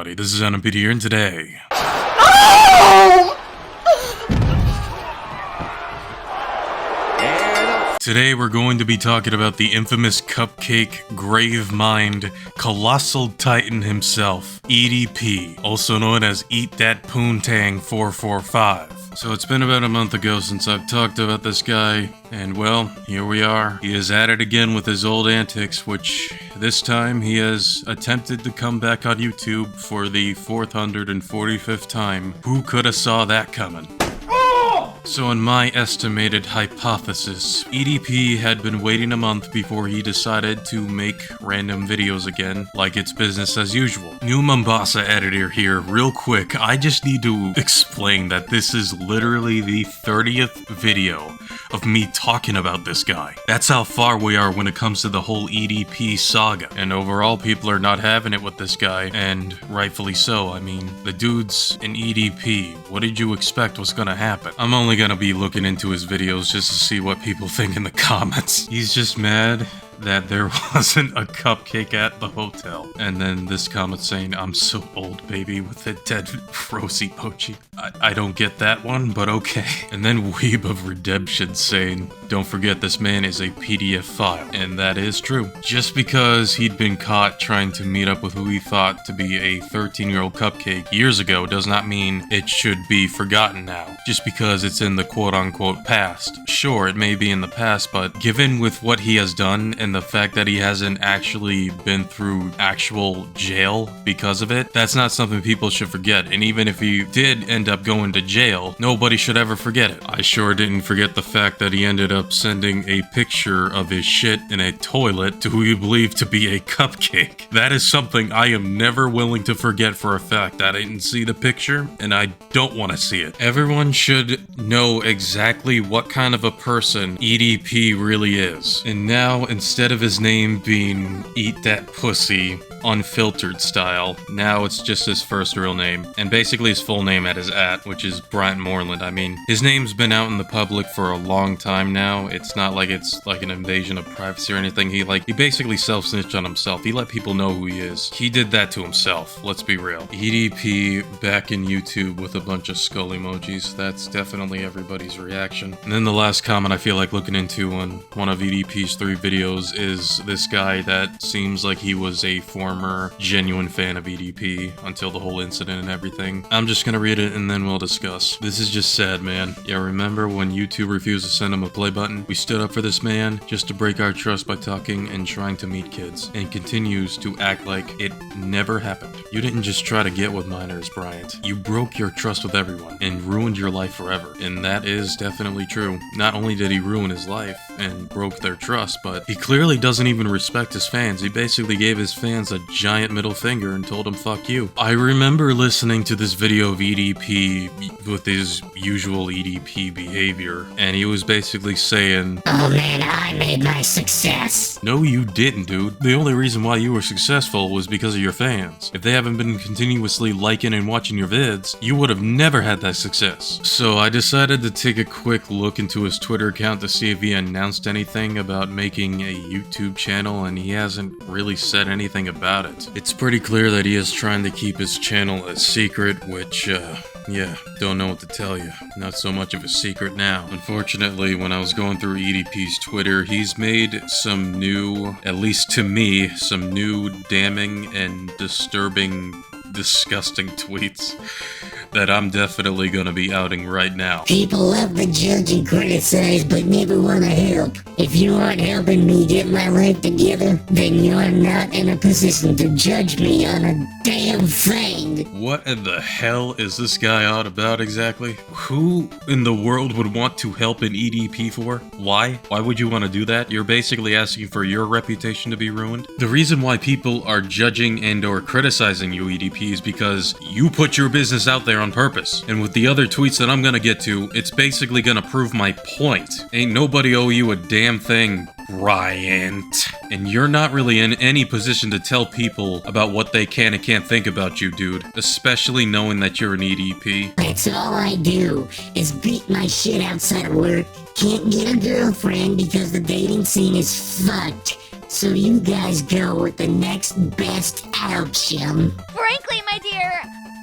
everybody, this is N.M.P.D here, and today... Today we're going to be talking about the infamous cupcake, grave mind, colossal titan himself, EDP, also known as Eat That Poontang 445. So it's been about a month ago since I've talked about this guy, and well, here we are. He is at it again with his old antics, which this time he has attempted to come back on YouTube for the 445th time. Who could have saw that coming? So in my estimated hypothesis, EDP had been waiting a month before he decided to make random videos again, like it's business as usual. New Mombasa editor here, real quick, I just need to explain that this is literally the 30th video of me talking about this guy. That's how far we are when it comes to the whole EDP saga. And overall, people are not having it with this guy, and rightfully so. I mean, the dude's an EDP. What did you expect was gonna happen? I'm only gonna be looking into his videos just to see what people think in the comments. He's just mad that there wasn't a cupcake at the hotel. And then this comment saying, "I'm so old, baby," with a dead rose emoji. I don't get that one, but okay. And then Weeb of Redemption saying, "Don't forget this man is a PDF file." And that is true. Just because he'd been caught trying to meet up with who he thought to be a 13-year-old cupcake years ago does not mean it should be forgotten now. Just because it's in the quote-unquote past. Sure, it may be in the past, but given with what he has done and the fact that he hasn't actually been through actual jail because of it, that's not something people should forget. And even if he did end up going to jail, nobody should ever forget it. I sure didn't forget the fact that he ended up sending a picture of his shit in a toilet to who he believed to be a cupcake. That is something I am never willing to forget for a fact. I didn't see the picture, and I don't want to see it. Everyone should know exactly what kind of a person EDP really is. And now, instead of his name being Eat That Pussy Unfiltered style, now it's just his first real name, and basically his full name at his which is Bryant Moreland. I mean, his name's been out in the public for a long time now. It's not like it's like an invasion of privacy or anything. He basically self-snitched on himself. He let people know who he is. He did that to himself, let's be real. EDP back in YouTube with a bunch of skull emojis. That's definitely everybody's reaction. And then the last comment I feel like looking into on one of EDP's 3 videos is this guy that seems like he was a former genuine fan of EDP until the whole incident and everything. I'm just gonna read it and then we'll discuss. This is just sad, man. Yeah, remember when YouTube refused to send him a play button? We stood up for this man just to break our trust by talking and trying to meet kids, and continues to act like it never happened. You didn't just try to get with minors, Bryant. You broke your trust with everyone and ruined your life forever. And that is definitely true. Not only did he ruin his life and broke their trust, but he clearly doesn't even respect his fans. He basically gave his fans a giant middle finger and told him fuck you. I remember listening to this video of EDP with his usual EDP behavior, and he was basically saying, "Oh man, I made my success." No, you didn't, dude. The only reason why you were successful was because of your fans. If they haven't been continuously liking and watching your vids, you would have never had that success. So I decided to take a quick look into his Twitter account to see if he announced anything about making a YouTube channel, and he hasn't really said anything about it. It's pretty clear that he is trying to keep his channel a secret, which, yeah, don't know what to tell you. Not so much of a secret now. Unfortunately, when I was going through EDP's Twitter, he's made some new, at least to me, some new damning and disturbing, disgusting tweets that I'm definitely gonna be outing right now. People love to judge and criticize, but never want to help. If you aren't helping me get my life together, then you're not in a position to judge me on a damn thing. What in the hell is this guy on about exactly? Who in the world would want to help an EDP for? Why? Why would you want to do that? You're basically asking for your reputation to be ruined. The reason why people are judging and or criticizing you, EDP, is because you put your business out there on purpose. And with the other tweets that I'm gonna get to, it's basically gonna prove my point. Ain't nobody owe you a damn thing, Bryant. And you're not really in any position to tell people about what they can and can't think about you, dude. Especially knowing that you're an EDP. That's all I do, is beat my shit outside of work. Can't get a girlfriend because the dating scene is fucked. So you guys go with the next best option. Frankly, my dear,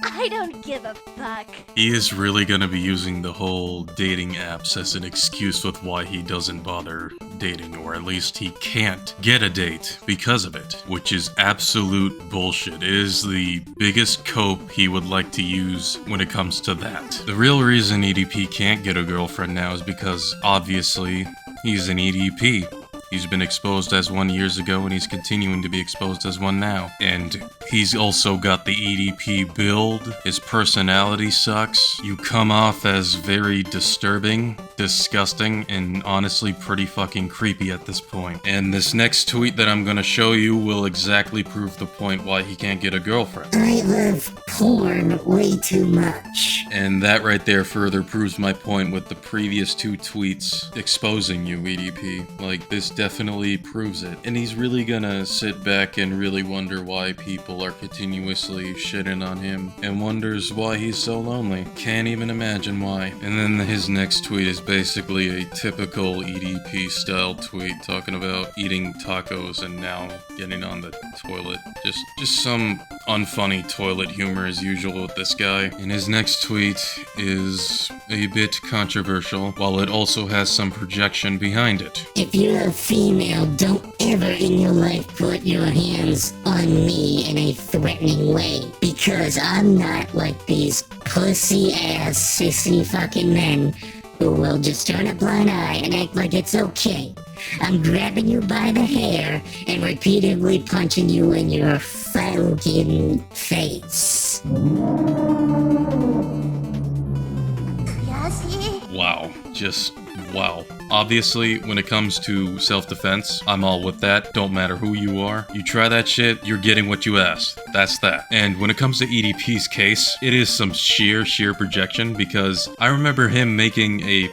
I don't give a fuck. He is really gonna be using the whole dating apps as an excuse with why he doesn't bother dating, or at least he can't get a date because of it, which is absolute bullshit. It is the biggest cope he would like to use when it comes to that. The real reason EDP can't get a girlfriend now is because, obviously, he's an EDP. He's been exposed as one years ago, and he's continuing to be exposed as one now. And he's also got the EDP build. His personality sucks. You come off as very disturbing, disgusting, and honestly pretty fucking creepy at this point. And this next tweet that I'm gonna show you will exactly prove the point why he can't get a girlfriend. I love porn way too much. And that right there further proves my point with the previous two tweets exposing you, EDP. Like, this definitely proves it. And he's really gonna sit back and really wonder why people are continuously shitting on him, and wonders why he's so lonely. Can't even imagine why. And then his next tweet is basically a typical EDP style tweet talking about eating tacos and now getting on the toilet. Just some unfunny toilet humor as usual with this guy. And his next tweet is a bit controversial, while it also has some projection behind it. If you're a female, don't ever in your life put your hands on me in a threatening way, because I'm not like these pussy-ass sissy fucking men who will just turn a blind eye and act like it's okay. I'm grabbing you by the hair and repeatedly punching you in your fucking face. Wow. Just wow. Obviously, when it comes to self-defense, I'm all with that. Don't matter who you are. You try that shit, you're getting what you asked. That's that. And when it comes to EDP's case, it is some sheer projection, because I remember him making a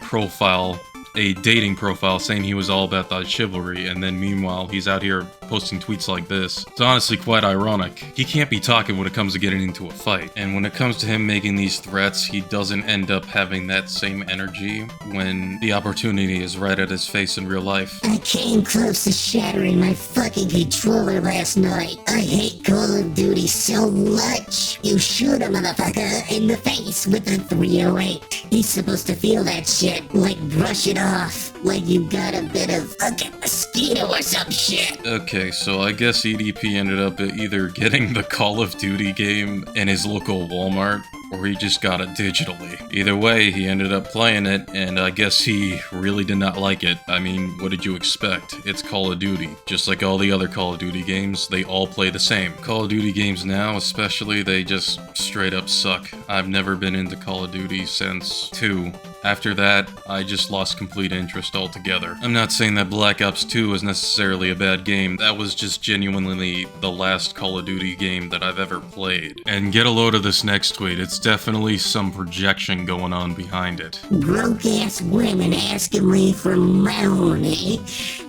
dating profile saying he was all about that chivalry, and then meanwhile he's out here posting tweets like this. It's honestly quite ironic. He can't be talking when it comes to getting into a fight, and when it comes to him making these threats, he doesn't end up having that same energy when the opportunity is right at his face in real life. I came close to shattering my fucking controller last night. I hate Call of Duty so much. You shoot a motherfucker in the face with a 308. He's supposed to feel that shit, like brush it off, like you got a bit of fucking mosquito or some shit. Okay, so I guess EDP ended up either getting the Call of Duty game in his local Walmart, or he just got it digitally. Either way, he ended up playing it, and I guess he really did not like it. I mean, what did you expect? It's Call of Duty. Just like all the other Call of Duty games, they all play the same. Call of Duty games now, especially, they just straight up suck. I've never been into Call of Duty since 2. After that, I just lost complete interest altogether. I'm not saying that Black Ops 2 is necessarily a bad game. That was just genuinely the last Call of Duty game that I've ever played. And get a load of this next tweet. It's definitely some projection going on behind it. Broke-ass women asking me for money,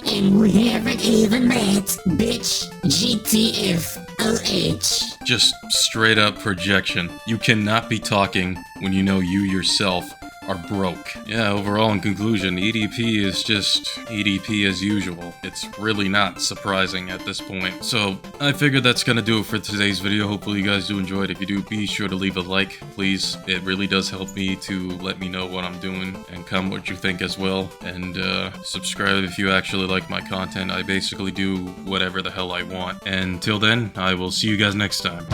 and we haven't even met, bitch. GTFOH. Just straight up projection. You cannot be talking when you know you yourself are broke. Yeah, overall in conclusion, EDP is just EDP as usual. It's really not surprising at this point. So I figured that's gonna do it for today's video. Hopefully you guys do enjoy it. If you do, be sure to leave a like, please. It really does help me to let me know what I'm doing, and comment what you think as well. And subscribe if you actually like my content. I basically do whatever the hell I want. And till then, I will see you guys next time.